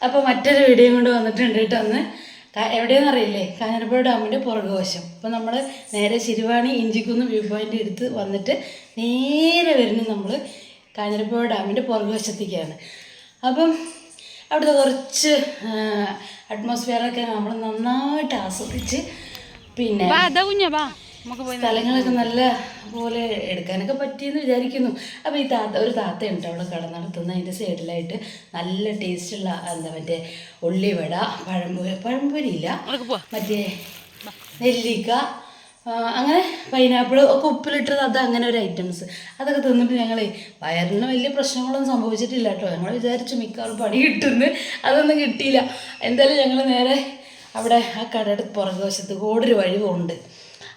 അപ്പോൾ മറ്റൊരു വീഡിയോ കൊണ്ട് വന്നിട്ടുണ്ട് കേട്ടോ. അന്ന് എവിടെയെന്ന് അറിയില്ലേ, കാഞ്ഞിരപ്പുഴ ഡാമിൻ്റെ പുറകുവശം. അപ്പോൾ നമ്മൾ നേരെ ശിരുവാണി ഇഞ്ചിക്കുന്ന് വ്യൂ പോയിൻ്റ് എടുത്ത് വന്നിട്ട് നേരെ വരുന്നത് നമ്മൾ കാഞ്ഞിരപ്പുഴ ഡാമിൻ്റെ പുറകുവശത്തേക്കാണ്. അപ്പം അവിടുത്തെ കുറച്ച് അറ്റ്മോസ്ഫിയറൊക്കെ നമ്മൾ നന്നായിട്ട് ആസ്വദിച്ച് പിന്നെ സ്ഥലങ്ങളൊക്കെ നല്ല പോലെ എടുക്കാനൊക്കെ പറ്റിയെന്ന് വിചാരിക്കുന്നു. അപ്പോൾ ഈ ഒരു താത്തയുണ്ട് അവിടെ കട നടത്തുന്ന. അതിൻ്റെ സൈഡിലായിട്ട് നല്ല ടേസ്റ്റുള്ള എന്താ മറ്റേ ഉള്ളിവട, പഴംപൊരി ഇല്ല, മറ്റേ നെല്ലിക്ക, അങ്ങനെ പൈനാപ്പിൾ ഒക്കെ ഉപ്പിലിട്ടത്, അത് അങ്ങനെ ഒരു ഐറ്റംസ് അതൊക്കെ തിന്നിട്ട് ഞങ്ങൾ വയറിന് വലിയ പ്രശ്നങ്ങളൊന്നും സംഭവിച്ചിട്ടില്ല കേട്ടോ. ഞങ്ങൾ വിചാരിച്ചു മിക്കവാറും പണി കിട്ടുന്നു, അതൊന്നും കിട്ടിയില്ല. എന്തായാലും ഞങ്ങൾ നേരെ അവിടെ ആ കടയുടെ പുറകുവശത്ത് കൂടൊരു വഴി പോകുന്നുണ്ട്.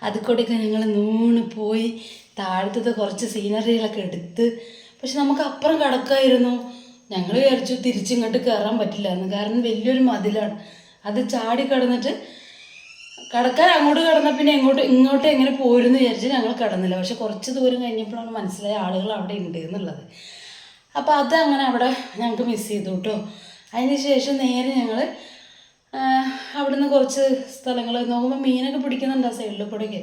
അതിൽ കൂടെയൊക്കെ ഞങ്ങൾ നൂണ് പോയി താഴത്തെ കുറച്ച് സീനറികളൊക്കെ എടുത്ത്. പക്ഷെ നമുക്ക് അപ്പുറം കടക്കായിരുന്നു. ഞങ്ങൾ വിചാരിച്ചു തിരിച്ചിങ്ങോട്ട് കയറാൻ പറ്റില്ല എന്ന്, കാരണം വലിയൊരു മതിലാണ്. അത് ചാടി കടന്നിട്ട് കടക്കാൻ അങ്ങോട്ട് കടന്നാൽ പിന്നെ ഇങ്ങോട്ട് എങ്ങനെ പോരുമെന്ന് വിചാരിച്ച് ഞങ്ങൾ കടന്നില്ല. പക്ഷെ കുറച്ച് ദൂരം കഴിഞ്ഞപ്പോഴാണ് മനസ്സിലായ ആളുകൾ അവിടെ ഉണ്ട് എന്നുള്ളത്. അപ്പോൾ അത് അങ്ങനെ അവിടെ ഞങ്ങൾക്ക് മിസ് ചെയ്തു കേട്ടോ. അതിന് ശേഷം നേരെ ഞങ്ങൾ അവിടുന്ന് കുറച്ച് സ്ഥലങ്ങൾ നോക്കുമ്പോൾ മീനൊക്കെ പിടിക്കുന്നുണ്ട് ആ സൈഡിൽ കൂടെയൊക്കെ.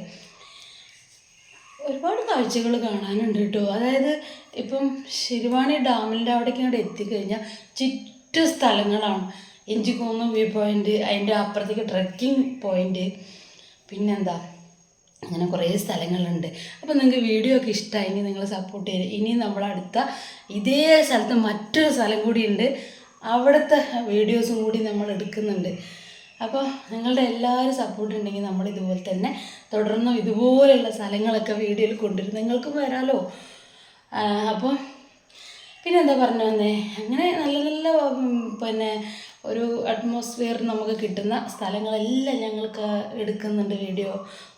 ഒരുപാട് കാഴ്ചകൾ കാണാനുണ്ട് കേട്ടോ. അതായത് ഇപ്പം ശിരുവാണി ഡാമിൻ്റെ അവിടേക്ക് ഇങ്ങോട്ട് എത്തിക്കഴിഞ്ഞാൽ ചുറ്റു സ്ഥലങ്ങളാണ്. ഇഞ്ചിക്കുന്ന് വ്യൂ പോയിൻ്റ്, അതിൻ്റെ അപ്പുറത്തേക്ക് ട്രെക്കിംഗ് പോയിൻ്റ്, പിന്നെന്താ അങ്ങനെ കുറേ സ്ഥലങ്ങളുണ്ട്. അപ്പോൾ നിങ്ങൾക്ക് വീഡിയോ ഒക്കെ ഇഷ്ടമായെങ്കിൽ നിങ്ങൾ സപ്പോർട്ട് ചെയ്യുക. ഇനിയും നമ്മളടുത്ത ഇതേ സ്ഥലത്ത് മറ്റൊരു സ്ഥലം കൂടിയുണ്ട്, അവിടുത്തെ വീഡിയോസും കൂടി നമ്മൾ എടുക്കുന്നുണ്ട്. അപ്പോൾ നിങ്ങളുടെ എല്ലാവരും സപ്പോർട്ട് ഉണ്ടെങ്കിൽ നമ്മൾ ഇതുപോലെ തന്നെ തുടർന്നും ഇതുപോലെയുള്ള സ്ഥലങ്ങളൊക്കെ വീഡിയോയിൽ കൊണ്ടുവരും. നിങ്ങൾക്കും വരാമല്ലോ. അപ്പോൾ പിന്നെ എന്താ പറഞ്ഞു വന്നേ, അങ്ങനെ നല്ല നല്ല പിന്നെ ഒരു അറ്റ്മോസ്ഫിയർ നമുക്ക് കിട്ടുന്ന സ്ഥലങ്ങളെല്ലാം ഞങ്ങൾക്ക് എടുക്കുന്നുണ്ട് വീഡിയോ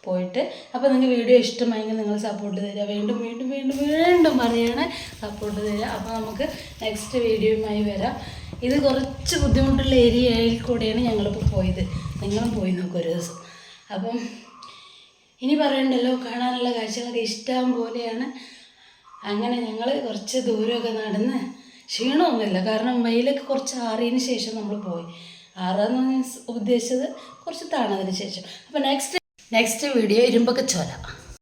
പോയിട്ട്. അപ്പോൾ നിങ്ങൾക്ക് വീഡിയോ ഇഷ്ടമായെങ്കിൽ നിങ്ങൾ സപ്പോർട്ട് തരിക. വീണ്ടും വീണ്ടും വീണ്ടും വീണ്ടും പറയണേ, സപ്പോർട്ട് തരിക. അപ്പോൾ നമുക്ക് നെക്സ്റ്റ് വീഡിയോയുമായി വരാം. ഇത് കുറച്ച് ബുദ്ധിമുട്ടുള്ള ഏരിയയിൽ കൂടെയാണ് ഞങ്ങളിപ്പോൾ പോയത്. നിങ്ങളും പോയി നോക്കും ഒരു ദിവസം. അപ്പം ഇനി പറയണ്ടല്ലോ, കാണാനുള്ള കാഴ്ചകളൊക്കെ ഇഷ്ടം പോലെയാണ്. അങ്ങനെ ഞങ്ങൾ കുറച്ച് ദൂരമൊക്കെ നടന്ന് ക്ഷീണമൊന്നുമില്ല, കാരണം വെയിലൊക്കെ കുറച്ച് ആറിയതിന് ശേഷം നമ്മൾ പോയി. ആറാന്ന് ഉദ്ദേശിച്ചത് കുറച്ച് താണതിന് ശേഷം. അപ്പോൾ നെക്സ്റ്റ് വീഡിയോ ഇരുമ്പൊക്കെ ചോല.